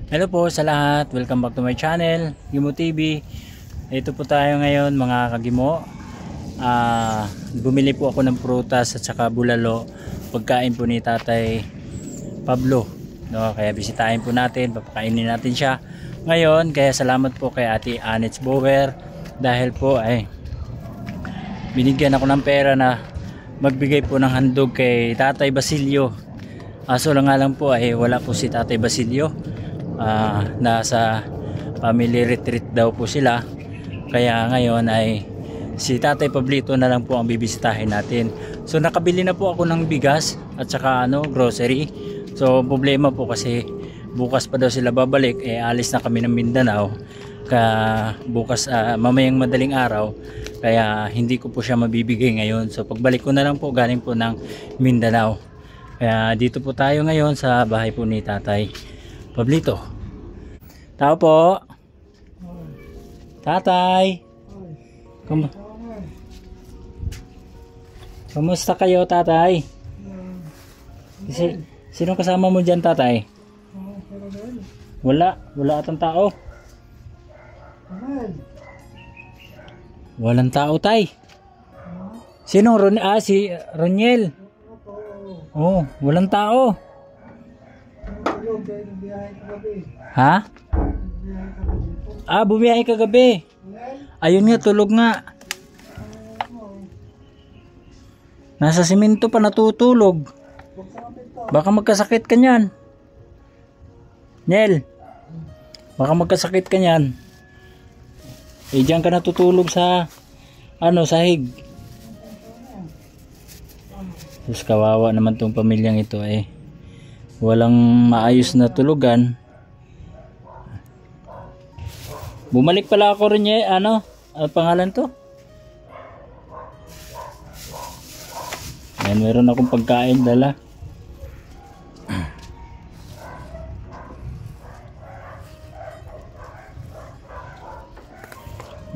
Hello po sa lahat, welcome back to my channel, Gimo TV. Ito po tayo ngayon mga kagimo. Bumili po ako ng prutas at saka bulalo, pagkain po ni Tatay Pablo, no? Kaya bisitahin po natin, papakainin natin siya ngayon. Kaya salamat po kay Ate Anets Bower dahil po ay binigyan ako ng pera na magbigay po ng handog kay Tatay Basilio. Aso lang nga lang po ay wala po si Tatay Basilio. Nasa family retreat daw po sila, kaya ngayon ay si Tatay Pablito na lang po ang bibisitahin natin. So nakabili na po ako ng bigas at saka grocery. So problema po kasi bukas pa daw sila babalik, alis na kami ng Mindanao bukas, mamayang madaling araw, kaya hindi ko po siya mabibigay ngayon. So pagbalik ko na lang po galing po ng Mindanao, kaya dito po tayo ngayon sa bahay po ni Tatay Pablito. Tao po. Tatay. Kamusta kayo, Tatay? Sino kasama mo dyan, Tatay? Wala atang tao. Walang tao, Tay. Sino? Si Roniel. Oh, walang tao. Ha? Bumiyahe kagabi. Ayun nga, tulog nga. Nasa simento pa natutulog. Baka magkasakit ka niyan. Nel, baka magkasakit ka niyan. Diyan ka natutulog sa sahig. Diyos, kawawa naman tong pamilyang ito walang maayos na tulugan. Bumalik pala ako rin ano pangalan to? Ayan, meron akong pagkain dala.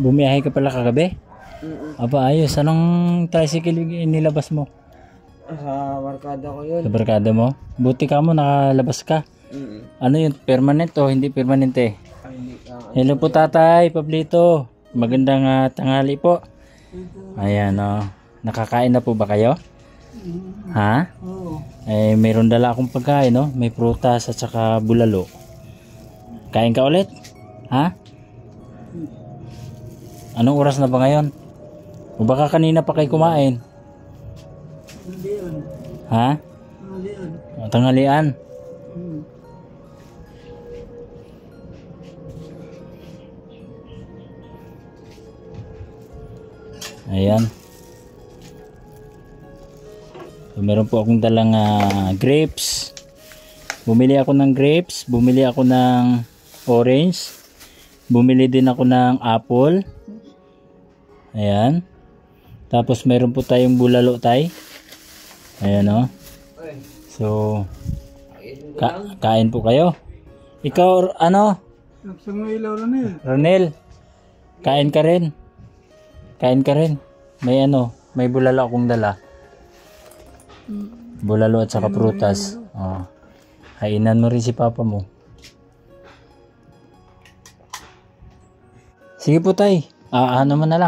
Bumiyahe ka pala kagabi? Aba, ayos. Anong tricycle nilabas mo? Sa barkada ko yun. Sa barkada mo? Buti ka mo, nakalabas ka. Ano yun? Permanent o hindi permanente? Hello po Tatay Pablito. Magandang tanghali po. Ayan nakakain na po ba kayo? Ha? Mayroon dala akong pagkain, may prutas at saka bulalo. Kain ka ulit? Ha? Anong oras na ba ngayon? O baka kanina pa kayo kumain? Ha? Tanghalian. Ayan. So, meron po akong dalang grapes. Bumili ako ng grapes, bumili ako ng orange, bumili din ako ng apple. Ayan. Tapos meron po tayong bulalo, Tay. Ayan So kain po kayo. Ikaw Ronel, kain ka rin. Kain ka rin. May bulalo akong dala. Bulalo at saka prutas. Hainan mo rin si papa mo. Sige po, Tay. Kainan mo na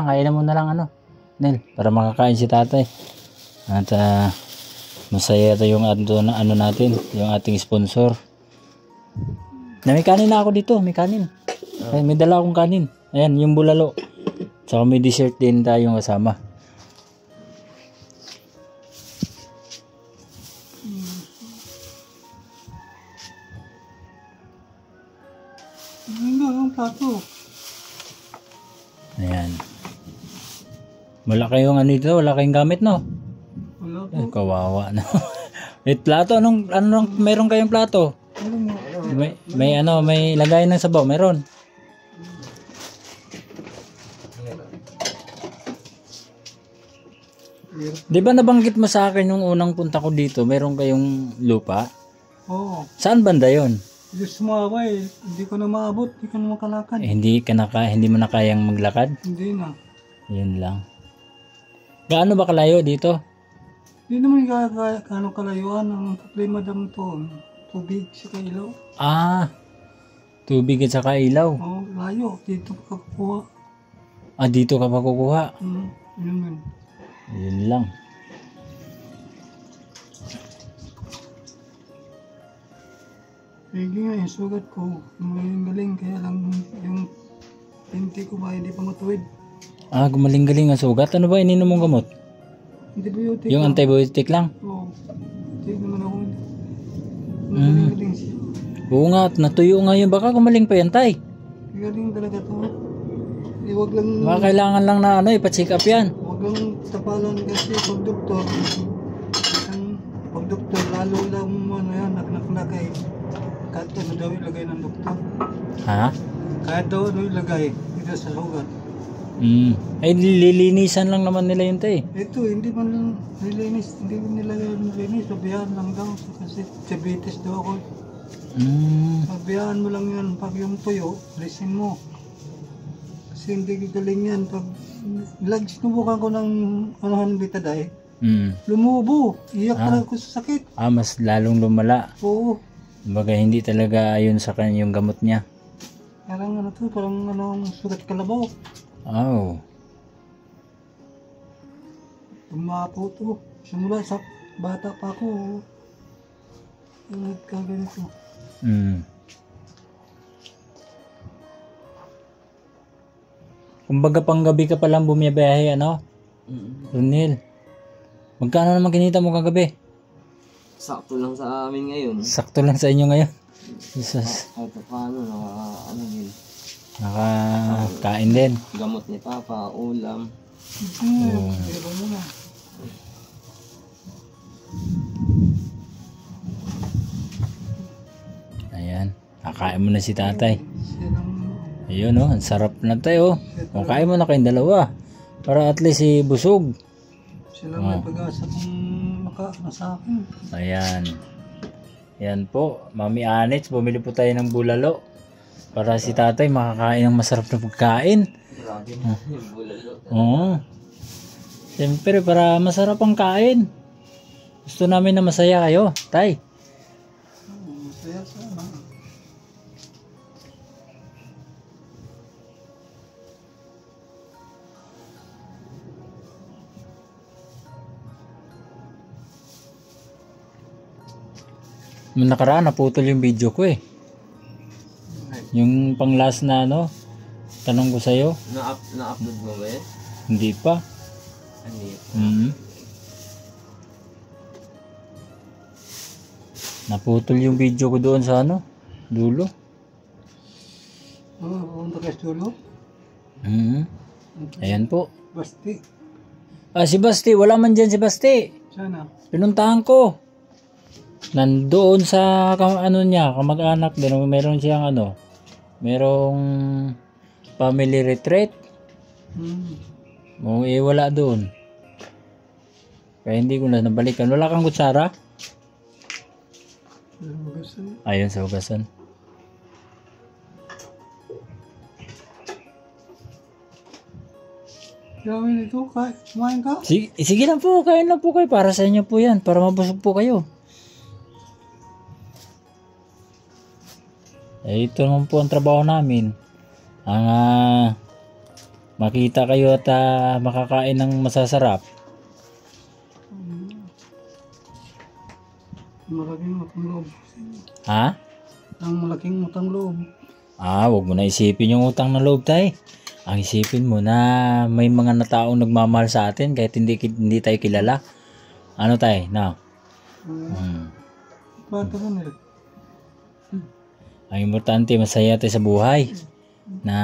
lang Nel, para makakain si Tatay. At masaya ito yung natin, yung ating sponsor. May kanin na ako dito, may kanin. May dala akong kanin. Ayan, yung bulalo. Saka may dessert din tayong kasama. Ayan. Wala kayong dito, wala kayong gamit, no? Wala po. Kawawa na. May plato, anong meron kayong plato? May lagay ng sabaw, meron. Di ba nabanggit mo sa akin yung unang punta ko dito, meron kayong lupa? Oo. Saan banda yon? Diyos sumama hindi ko na maabot, hindi ko na makalakad. Hindi mo na kayang maglakad? Hindi na. Yun lang. Gaano ba kalayo dito? Hindi naman gaano kalayuan. Ang problema daw to, tubig sa ilaw. Tubig at saka ilaw. Oo, layo. Dito ka kukuha. Ah, dito ka pa kukuha. Yun yun. Yun lang. Sige nga, yung sugat ko, galing. Kaya lang yung pinti ko ba, hindi pa matuwid. Ah, gumaling-galing ang sugat. Ano ba ininom mong gamot? Antibiotic Yung lang. antibiotic lang? Oo. Hindi naman ako. Galing siya. Oo nga, natuyo nga yun. Baka gumaling pa yan, tay. Galing talaga to. Huwag lang, Baka kailangan lang na ipa-check up yan. huwag lang tapalan kasi pag doktor, lalo lang yan, naknaknakay. Kahit ano daw ilagay ng doktor. Ha? Kahit daw ano ilagay dito sa sugat. Ay, lilinisan lang naman nila yun, tay. Ito, hindi man lang nilinis, hindi nila nilinis, sabihan lang daw kasi diabetes daw ako. Sabihan mo lang yan, pag yung tuyo, alisin mo. Kasi hindi galing yan. Pag sinubukan ko ng anuhan bitaday, lumubo, iyak talaga ko sa sakit. Ah, mas lalong lumala. Oo, Baga hindi talaga ayun sa kanya yung gamot niya. parang ano to, parang anong sugat kalabaw. Oh. Tumapo to, simula sa bata pa ako. Nagkaganito. Kumbaga panggabi ka palang bumiyabiyahe, ano? Ronel. Magkano naman kinita mo kagabi? Sakto lang sa amin ngayon. Sakto lang sa inyo ngayon. Jesus. Kahit paano, ano din. Nakakain din. Gamot ni Papa, ulam. Pero mo na. Ayan. Kakain mo na si tatay. Silang, Ayun, oh. Ang sarap na tayo. Kung kain mo na kayong dalawa. Para at least busog. silang may pag-asa kung makaano sa akin. Ayan. Yan po. Mami Anits, bumili po tayo ng bulalo. Para si tatay makakain ng masarap na pagkain. Grabe yung bulalo. Oo. Siyempre, para masarap ang kain. Gusto namin na masaya kayo, tay. Masaya sana. Nung nakaraan, naputol yung video ko eh. Yung pang last na tanong ko sa'yo, Na-upload mo ba eh? hindi pa. Hindi. Naputol yung video ko doon sa dulo. Oo, pumunta kayo sa dulo. Ayan po. Basti. Ah, si Basti, wala man dyan si Basti. Sana. Pinuntahan ko. Nandoon sa niya, kamag-anak din. Meron siyang merong family retreat. Wala doon. Kaya hindi ko na nabalikan. Wala kang kutsara? Ayun sa hugasan. Gawin ito, kumain ka? Sige lang po, kain lang po kayo. Para sa inyo po yan. Para mabusog po kayo. Ito naman po ang trabaho namin. Ang makita kayo at makakain ng masasarap. Malaking utang loob. Ha? Ang malaking utang loob. Wag mo na isipin yung utang na loob, tay. Ang isipin mo na may mga taong nagmamahal sa atin kahit hindi tayo kilala. Ano tay? No. Bata mo nila. Ang importante, masaya tayo sa buhay. Na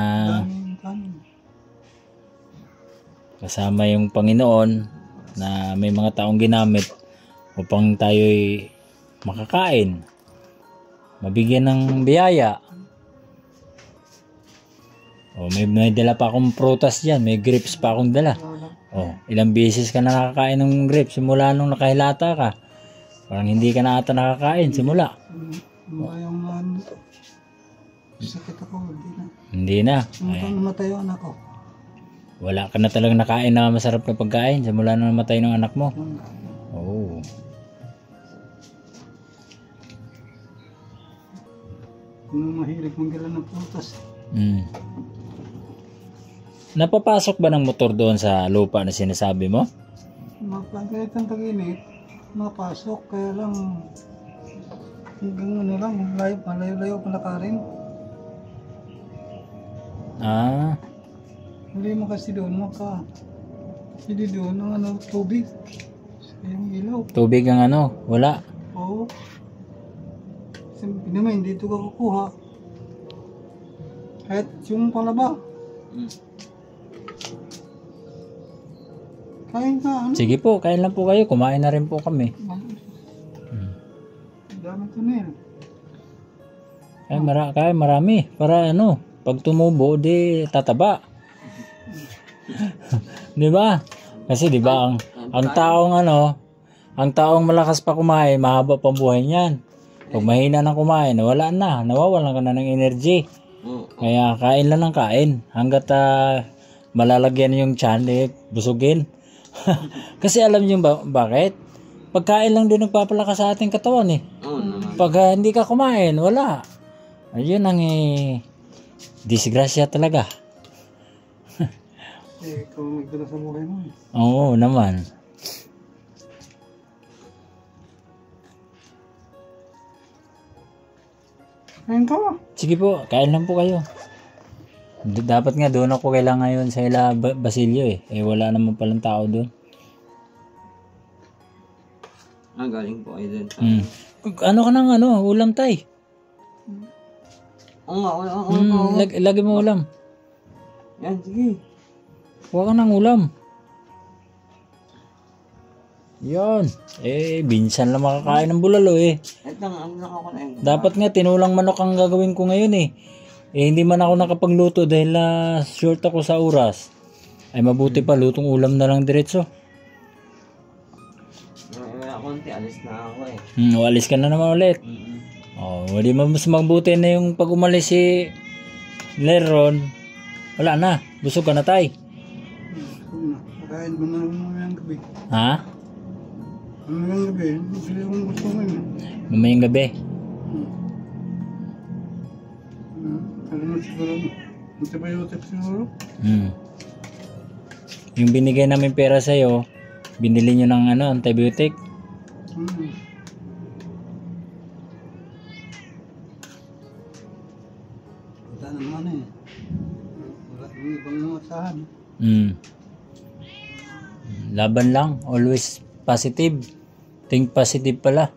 Daming kanin. kasama yung Panginoon na may mga taong ginamit upang tayo'y makakain. Mabigyan ng biyaya. May dala pa akong prutas dyan. May grapes pa akong dala. Ilang beses ka na nakakain ng grapes simula nung nakahilata ka. Parang hindi ka na ata nakakain simula. Yung sakit ako, hindi na. Hindi na. Nung namatay yung anak ko. Wala ka na talagang nakain na masarap na pagkain simula nung namatay ng anak mo. mahilig manggalan ng putas. Napapasok ba ng motor doon sa lupa na sinasabi mo? Kahit ang tag-init, mapasok. Kaya lang, hanggang ano lang, malayo-layo palakarin. Hindi mo kasi doon hindi doon ang tubig. Yung ilaw. Tubig ang wala. Oo. Hindi naman, dito ka kukuha. Kahit yung palaba. Kain ka, Sige po, kain lang po kayo. Kumain na rin po kami. Dami tunel. Kaya marami. Para pag tumubo, di tataba. Di ba? Kasi di ba, ang taong malakas pa kumain, mahaba pa buhay niyan. Pag mahina na kumain, wala na. Nawawalan ka na ng energy. Kaya kain lang ng kain. Hanggat malalagyan yung tiyan, busugin. Kasi alam niyo bakit? Pagkain lang din nagpapalakas sa ating katawan Pag hindi ka kumain, wala. Ayun ang disgrasya talaga. Ikaw magdala sa buhay mo Oo naman. Kain ka. Sige po, kain lang po kayo. Dapat nga doon ako kailangan ngayon sa ila Basilio wala naman palang tao doon. Galing po kayo dun. Ano ka nang ulam tay? Oo nga. Lagi mo ulam. Yan, sige. Huwag ka nang ulam. Yan. Binsan lang makakain ng bulalo Ito nga, ako na yun. Dapat nga tinulang manok ang gagawin ko ngayon hindi man ako nakapagluto dahil short ako sa oras. Ay mabuti pa, lutong ulam na lang diretso. Wala konti, alis na ako Alis ka na naman ulit. Hindi mas mabuti na yung pag umalis si Leron. Wala na, busog ka na tay. Kain mo na mamayang gabi. Ha? Mamayang gabi, sila yung gusto mo Mamayang gabi. Alam mo siguro, antibiotic siguro. Yung binigay namin pera sa'yo, binili nyo ng antibiotic. Wala naman wala yung ibang mga asahan. Laban lang, always positive. Think positive pala.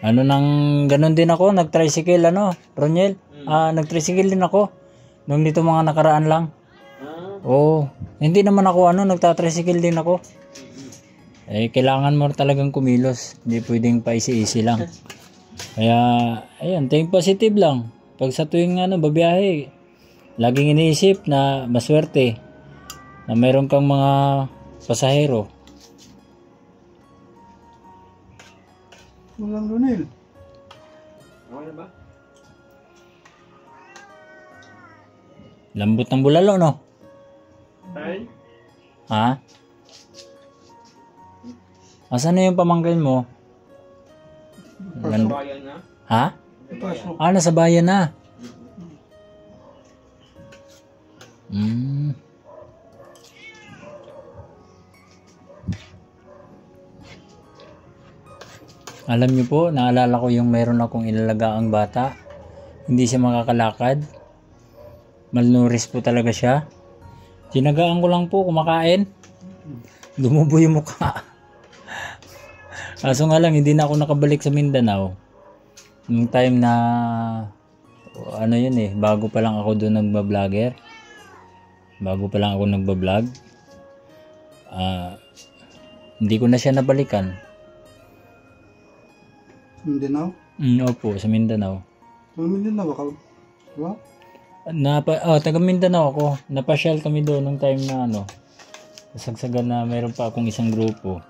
Ganon din ako, nag-tricycle Roniel. Nag-tricycle din ako. Nung dito mga nakaraan lang. Hindi naman ako nagta-tricycle din ako. Kailangan mo talagang kumilos. Hindi pwedeng paisi-isi lang. Kaya, ayun, think positive lang. Pag sa tuwing babiyahe, laging iniisip na maswerte na meron kang mga pasahero. Walang Ronel. Okay ba? Lambot ng bulalo, no? Ha? Asan na yung pamangkin mo? Bayan na? Ha? Pasok. Nasa bayan na. Alam niyo po, naalala ko yung meron akong ilalagaang bata. Hindi siya makakalakad. Malnourished po talaga siya. Tinagaan ko lang po kumakain. Dumubo yung mukha. Kaso nga lang, hindi na ako nakabalik sa Mindanao. Nung time na, bago pa lang ako doon nagbablogger. Bago pa lang ako nagbablog. Hindi ko na siya nabalikan. Mindanao? Opo, sa Mindanao. Sa Mindanao ka? Diba? Taga Mindanao ako. Napasyal kami doon nung time na kasagsagan na mayroon pa akong isang grupo.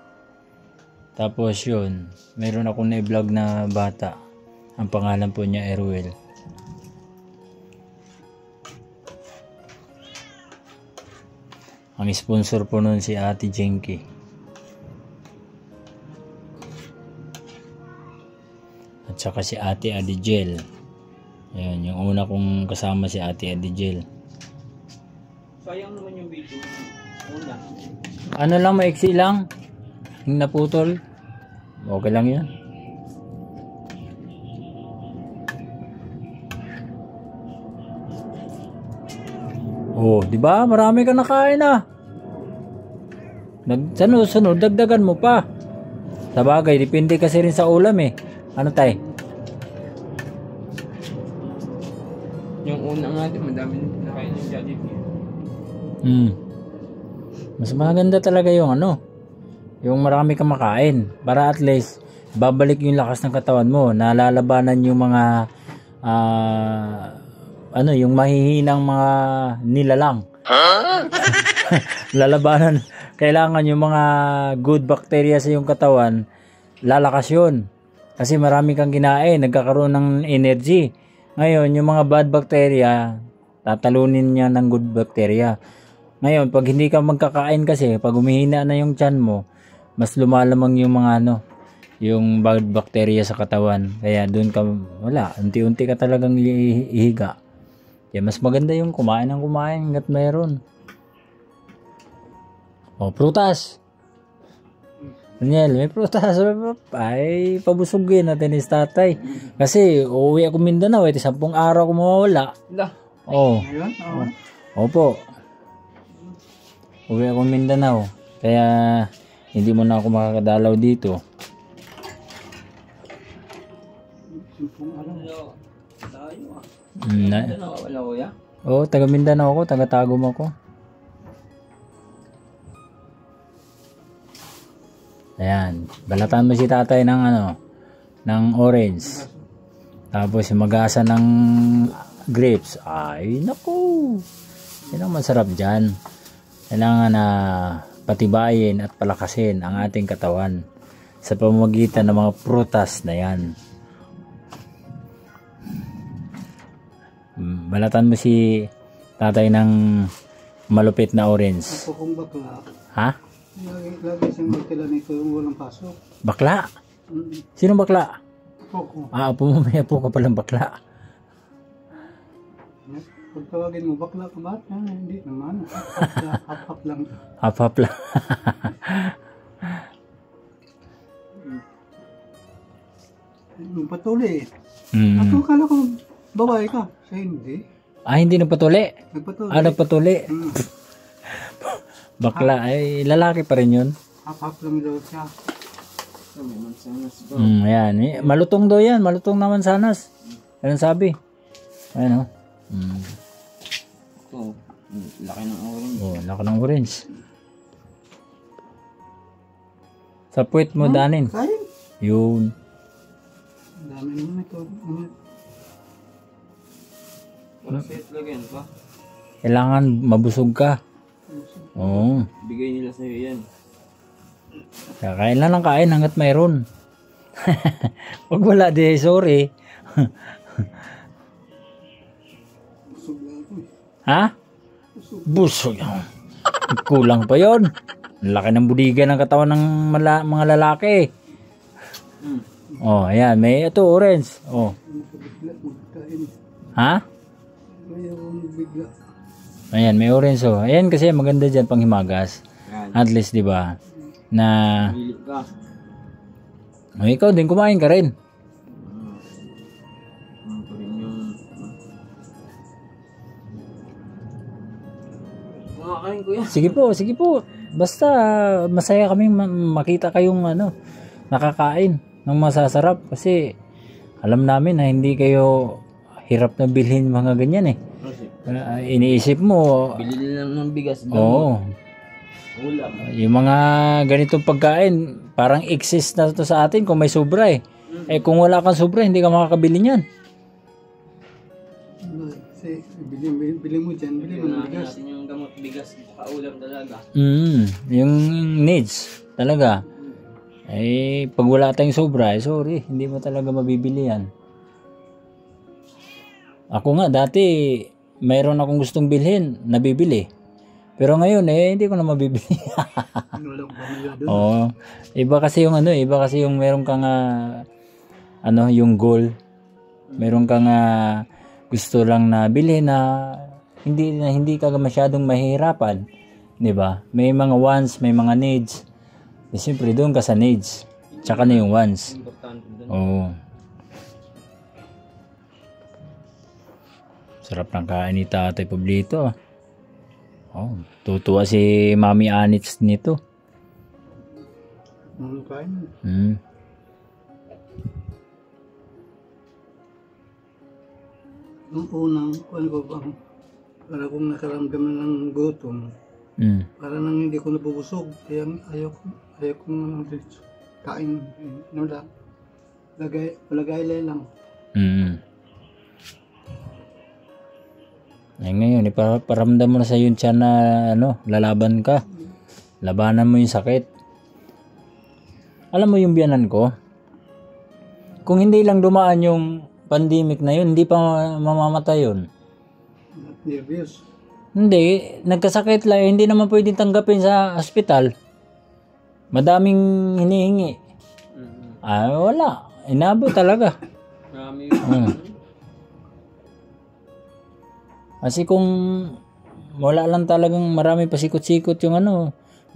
Tapos yun, mayroon akong na-vlog na bata. Ang pangalan po niya Erwel. Ang sponsor po nun si Ate Jenky. At saka si Ate Adigel. Ayan, yung una kong kasama si Ate Adigel. Sayang naman yung video. Una. Ano lang, maiksi lang. Yung naputol. Okay lang yan. Oh, di ba? Marami ka nakain ah. Sunod, dagdagan mo pa. Sa bagay, depende kasi rin sa ulam eh. Ano tay? Yung una nga din, madami nakain ng Jollibee. Mas maganda talaga yung ano, yung marami kang makain. Para at least, babalik yung lakas ng katawan mo. Nalalabanan yung mga, yung mahihinang mga nilalang. Lalabanan. Kailangan yung mga good bacteria sa yung katawan, lalakas yun. Kasi marami kang kinain, nagkakaroon ng energy. Ngayon, yung mga bad bacteria, tatalunin niya ng good bacteria. Ngayon, pag hindi ka magkakain kasi, pag humihina na yung tiyan mo, mas lumalamang yung mga yung bad bacteria sa katawan. Kaya doon ka, wala, unti-unti ka talagang ihiga. Kaya mas maganda yung kumain ng kumain hanggat mayroon. O, prutas. Daniel, may prutas. Ay, pabusugin natin ni tatay. Kasi, uuwi ako Mindanao. 10 araw ko mawawala. Oh. Ngayon? Opo. Uwi ako Mindanao. Kaya, hindi mo na ako makakadalaw dito. Wala kuya? Oo, taga Mindanao ako. Taga Tagum ako. Ayan, balatan mo si tatay ng ng orange. Tapos mag-asa ng grapes. Ay, naku. Yan ang masarap dyan. Kailangan na patibayin at palakasin ang ating katawan sa pamamagitan ng mga prutas na yan. Balatan mo si tatay ng malupit na orange. Ako kung bakla. Ha? Lagi siyang magtila nito yung walang pasok. Bakla? Sino bakla? Ako. Pumamaya po ka palang bakla. Pag tawagin mo, bakla ka ba? Hindi naman. Hap-hap lang. Hap-hap lang. Yung patuli. Ako kala ko babae ka. Siya hindi. Hindi nagpatuli? Nagpatuli. Nagpatuli. Bakla, ay lalaki pa rin yun. Hap-hap lang daw siya. Ayan. Malutong daw yan. Malutong naman sanas. Anong sabi? Ayan o. Ito, laki ng orange. Laki ng orange. Sa puwit mo danin. Kain. Yun. Ang dami naman ito. Wala sa itlog yan pa. Kailangan mabusog ka. Oo. Bigay nila sa'yo yan. Kain lang ng kain hanggat mayroon. Pag wala, di sorry. Busog lang ako eh. Ha? Busog. Kulang pa yon. Laki ng budiga ng katawan ng mga lalaki. Ayan. May ito, orange. Bigla magkain. Ha? Mayroon bigla. Ayan, may orange. Ayan kasi maganda dyan pang himagas. Yan. At least, di ba? Na, Pili ka. ikaw din kumain ka rin. Ito rin yung... Kumakain ko yan. Sige po. Basta masaya kaming makita kayong nakakain ng masasarap kasi alam namin na hindi kayo hirap na bilhin mga ganyan eh. Iniisip mo, Bili lang ng bigas. oo, Ulam. yung mga ganitong pagkain parang exist na to sa atin kung may sobra eh. Kung wala kang sobra hindi ka makakabili niyan. Kasi bili mo dyan, bili mo ng bigas. Natin yung gamot bigas. Ulam talaga. Yung needs talaga. Pag wala tayong sobra, sorry, hindi mo talaga mabibili yan. Ako nga dati mayroon akong gustong bilhin, nabibili. Pero ngayon hindi ko na mabibili. Walang pamilya doon. Oo. Iba kasi yung meron kang yung goal. Meron kang gusto lang na bilhin na hindi ka masyadong mahihirapan, 'di ba? May mga wants, may mga needs. Siyempre doon ka sa needs. Tsaka na yung wants. Importante doon. Oo. Sarap ng kain ni Tatay Pablito. Oh, tutuwa si Mami Anits nito. Ano kain? Nung unang, para kong nakaramdaman ng gutom, para nang hindi ko nabubusog, kaya ayaw ko naman kain, lagay lang. Ay ngayon, iparamdam mo na sa yun siya na lalaban ka. Labanan mo yung sakit. Alam mo yung biyanan ko, kung hindi lang dumaan yung pandemic na yun, hindi pa mamamatay yun. Nervous. Hindi, nagkasakit lang, hindi naman pwedeng tanggapin sa ospital. Madaming hinihingi. Wala. Inabot talaga. Marami Kasi kung wala lang talagang marami pasikot-sikot yung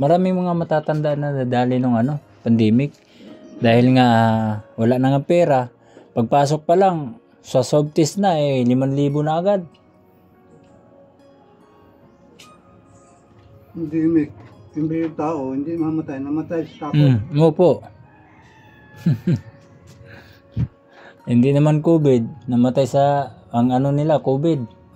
maraming mga matatanda na nadali ng pandemic. Dahil nga wala na nga pera, pagpasok pa lang, sa swab test na 5,000 na agad. Pandemic. Yung tao, hindi mamatay, namatay sa takot. Opo. Hindi naman COVID, namatay sa nila, COVID.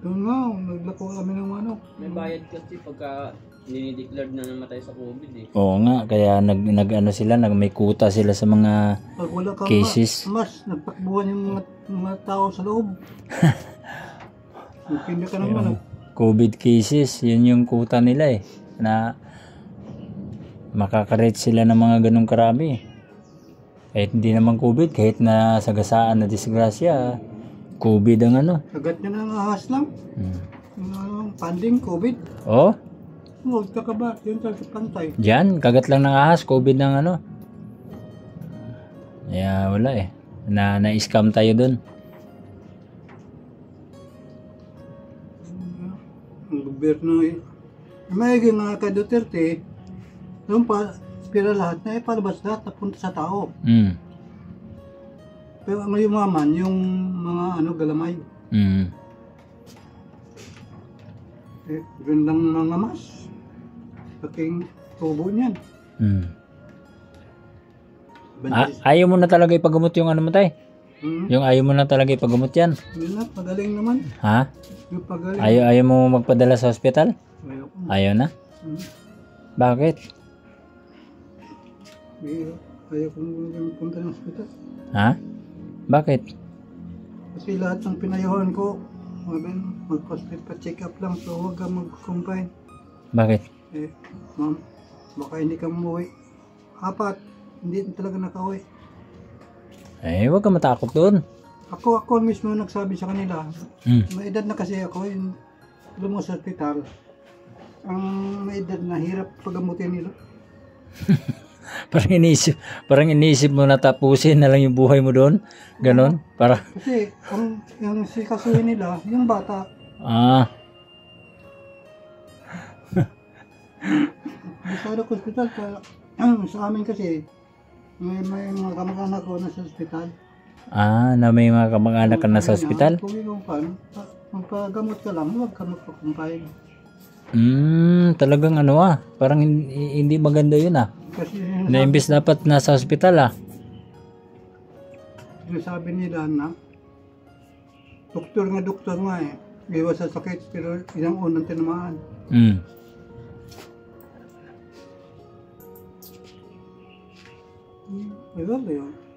Doon nga, naglako kami ng May bayad kasi pagka dinideclared na namatay sa COVID eh. Oo nga, kaya may kuta sila sa mga pag wala kang cases. mas nagtakbuhan yung mga tao sa loob. Hindi ka naman. COVID cases, yun yung kuta nila na makakarate sila ng mga ganong karami. Kahit hindi naman COVID, kahit na sagasaan na disgrasya, COVID ang Kagat niya ng ahas lang. Panding, COVID. Oh? Huwag ka ba? Yun talaga pantay. Diyan, kagat lang ng ahas, COVID ng Kaya wala na-scam tayo dun. Ang gobyerno may nga kay Duterte, yung pira lahat na palabas lahat napunta sa tao. Pero ang yumaman, yung mga galamay. Gandang mga mas. Paking tubo niyan. Ayaw mo na talaga ipagamot yung mo tay? Yung ayaw mo na talaga ipagamot yan? Yun na, pagaling naman. Ha? Yung pagaling. Ayaw mo magpadala sa ospital? Ayaw na? Bakit? Ayaw kong punta ng ospital. Ha? Bakit? Kasi lahat ng pinayuhan ko, mag-hospital pa-check up lang, so huwag kang mag-confine. Bakit? Ma'am, baka hindi ka umuwi. Apat, hindi talaga nakauwi. Huwag ka matakot doon. Ako mismo nagsabi sa kanila. May edad na kasi ako, lumos sa ospital. Ang may edad na hirap pagamutin nila. Parang inisip mo na tapusin na lang yung buhay mo doon. Ganon? Kasi yung sikasuhin nila, yung bata. Sa hospital, sa amin kasi, may mga kamag-anak ko na sa hospital. Na may mga kamag-anak ka na sa hospital? Kung yung magpagamot ka lang, huwag ka magpakumpay. Talagang parang hindi maganda yun Kasi na imbes dapat nasa hospital sabi nila na doktor nga iwas sa sakit pero ilang unang tinamaan.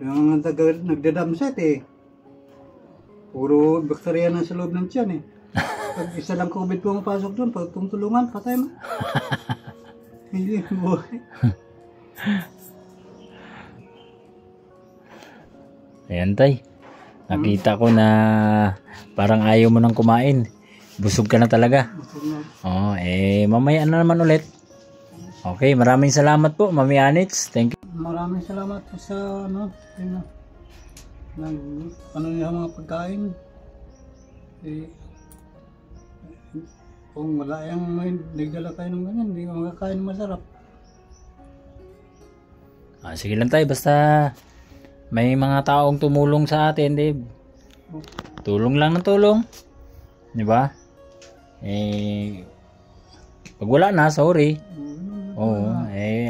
Yung nagdadamset puro bakterya na sa loob ng tiyan pag isa lang COVID po mapasok doon, pag tumutulungan, patay mo. Hindi buhay. Ayan tay, nakita ko na parang ayaw mo nang kumain. Busog ka na talaga. Mamaya na naman ulit. Okay, maraming salamat po Mami Anits. Thank you. Maraming salamat po sa ano niya mga pagkain. Eh, kung wala yung may nagdala kayo ng ganyan, hindi ka makakain masarap. Sige lang tayo, basta may mga taong tumulong sa atin, Dave. Tulong lang ng tulong. Di ba? Pag wala na, sorry. Oo,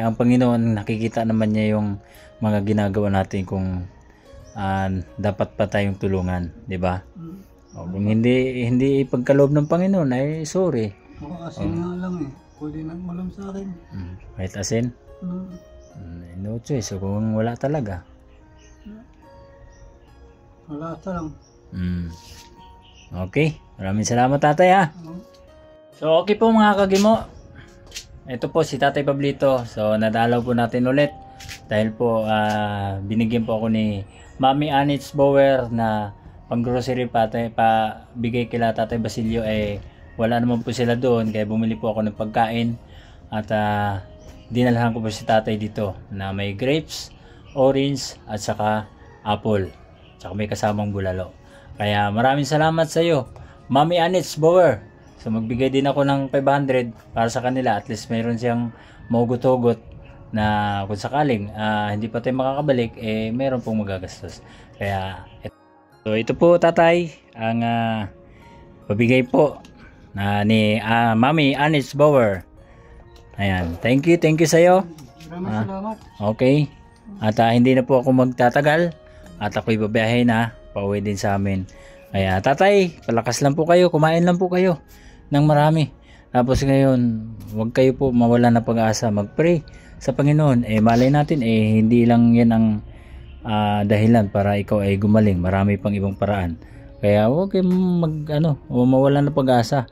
ang Panginoon, nakikita naman niya yung mga ginagawa natin kung dapat pa tayong tulungan, di ba? Kung hindi ipagkaloob ng Panginoon, ay sorry. Ako asin nga lang pwede nang malam sa akin. Kahit asin? No choice, so kung wala talaga. Wala lang. Okay, maraming salamat tatay ha. So okay po mga kagimo. Ito po si Tatay Pablito. So nadalaw po natin ulit dahil po binigyan po ako ni Mami Anits Bower na pang grocery pa bigay kila Tatay Basilio, wala naman po sila doon kaya bumili po ako ng pagkain at dinalhan ko po si tatay dito na may grapes, orange at saka apple, saka may kasamang bulalo. Kaya maraming salamat sa iyo Mami Anits Bower. So magbigay din ako ng 500 para sa kanila, at least mayroon siyang maugot-ugot na kung sakaling hindi pa tayo makakabalik, mayroon pong magagastos. Kaya so ito po tatay ang pabigay po ni Mami Anits Bower. Ayan, thank you sa iyo. Maraming salamat. Okay. At hindi na po ako magtatagal at ako'y babiyahe na pauwi din sa amin. Kaya tatay, palakas lang po kayo, kumain lang po kayo ng marami. Tapos ngayon, huwag kayo po mawala ng pag-asa, mag-pray sa Panginoon. Malay natin hindi lang yan ang dahilan para ikaw ay gumaling. Marami pang ibang paraan. Kaya huwag kayong mawala ng pag-asa.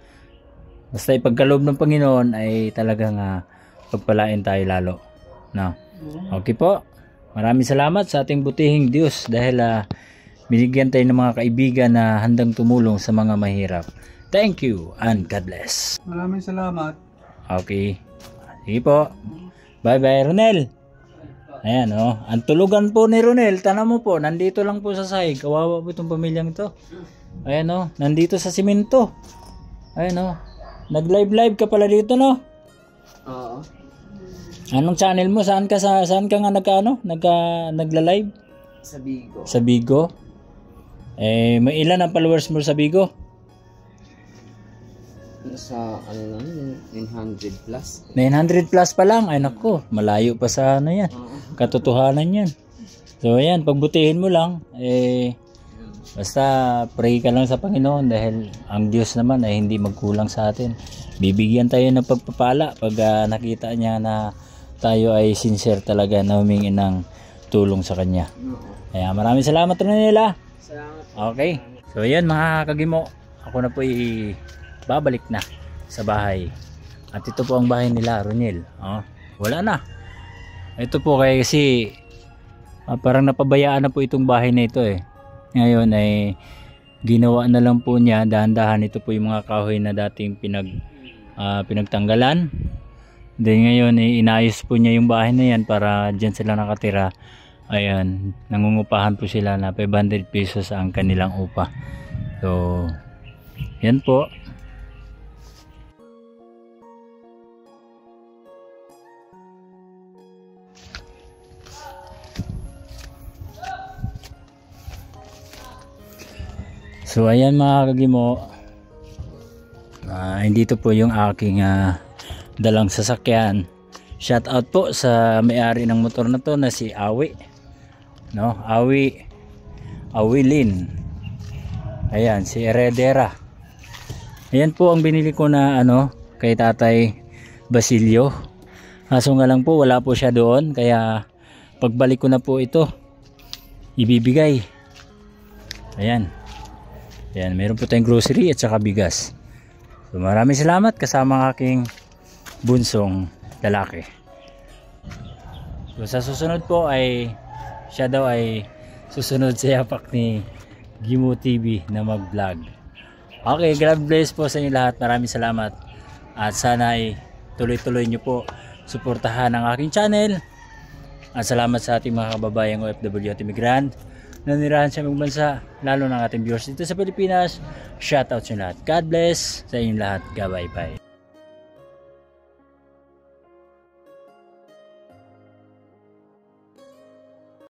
Basta ipagkaloob ng Panginoon ay talagang pagpalain tayo lalo. No? Okay po. Maraming salamat sa ating butihing Diyos dahil binigyan tayo ng mga kaibigan na handang tumulong sa mga mahirap. Thank you and God bless. Maraming salamat. Okay. Sige po. Bye-bye, Ronel. Ayan, ang tulugan po ni Ronel, tanam mo po, nandito lang po sa sahig. Kawawa po itong pamilyang ito. Ayan, nandito sa simento. Ayan, nag-live ka pala dito, no? Oo. Anong channel mo? Saan ka nga nagla-live? Sa Bigo. Sa Bigo? May ilan ang followers mo sa Bigo? Sa 900 plus. 900 plus pa lang. Ay nako, malayo pa sa yan. Katotohanan yan. So ayan, pagbutihin mo lang, basta pray ka lang sa Panginoon dahil ang Diyos naman ay hindi magkulang sa atin. Bibigyan tayo ng pagpapala pag nakita niya na tayo ay sincere talaga na humingi ng tulong sa Kanya. Kaya maraming salamat rin nila. Salamat. Okay. So ayan mga kagimo, ako na po babalik na sa bahay. At ito po ang bahay nila, Ronel. Wala na. Ito po kasi parang napabayaan na po itong bahay na ito Ngayon ay ginawa na lang po niya, dahan-dahan. Ito po yung mga kahoy na dating pinagtanggalan. Then ngayon inayos po niya yung bahay na yan para dyan sila nakatira. Ayan, nangungupahan po sila na 500 pesos ang kanilang upa. So yan po. So ayan mga kagimo, dito po yung aking dalang sasakyan. Shout out po sa may-ari ng motor na to na si Awi, Awi Lin. Ayan, si Heredera. Ayan po ang binili ko na kay Tatay Basilio. Kaso nga lang po wala po siya doon, kaya pagbalik ko na po ito ibibigay. Ayan, meron po tayong grocery at saka bigas. So maraming salamat kasama ang aking bunsong lalaki. So sa susunod po ay siya daw ay susunod sa yapak ni Gimo TV na mag-vlog. Okay, God bless po sa inyo lahat. Maraming salamat. At sana ay tuloy-tuloy nyo po suportahan ang aking channel. At salamat sa ating mga kababayang OFW at immigrant nanirahan sa ibang bansa, lalo ng ating viewers dito sa Pilipinas. Shoutout sa lahat. God bless sa inyong lahat. Bye bye.